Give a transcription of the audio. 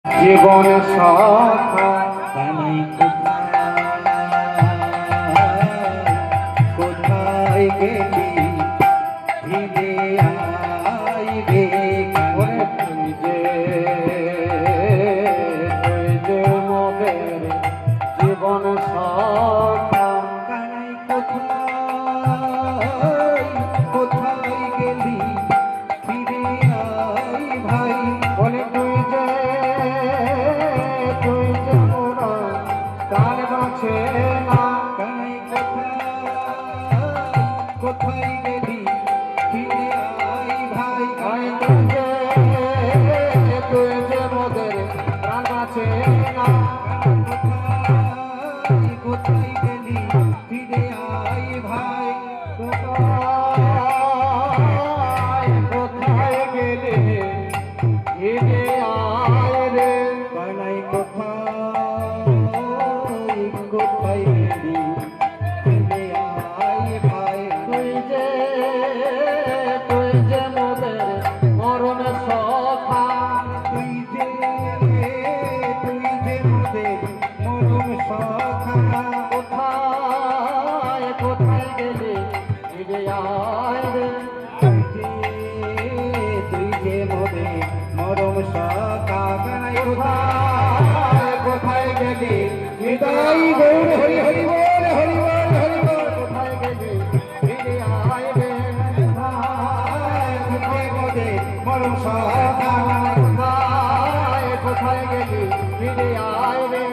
জীবন সখা কানাই কোথায় গেলি ফিরে আইবে ওরে তুই যে মোদের জীবন সখা কানাই কোথায় গেলি ফিরে আই ভাই ওরে তুই যে মোরা কাল বাঁচে না কানাই কোথায় গেলি ফিরে আই ভাই আয় তুই যে মোদের প্রাণ বাঁচে না কোথায় গেলি ফিরে আই ভাই কোথায় গেলে ফিরে আয় রে কানাই কোথায় গেলি ফিরে আই ভাই তুই যে মোদের মরণ সখা তুই যে মোদের মরম সখা কোথায় গেলে ফিরে আয় রে তুই যে মোদের মরম সখা কানাই কোথায় গেলে হৃদয় গৌর হরি হরি বল হরি বল হরি বল কোথায় গেলে ফিরে আয় রে মরম সখা কোথায় গেলে ফিরে আয় রে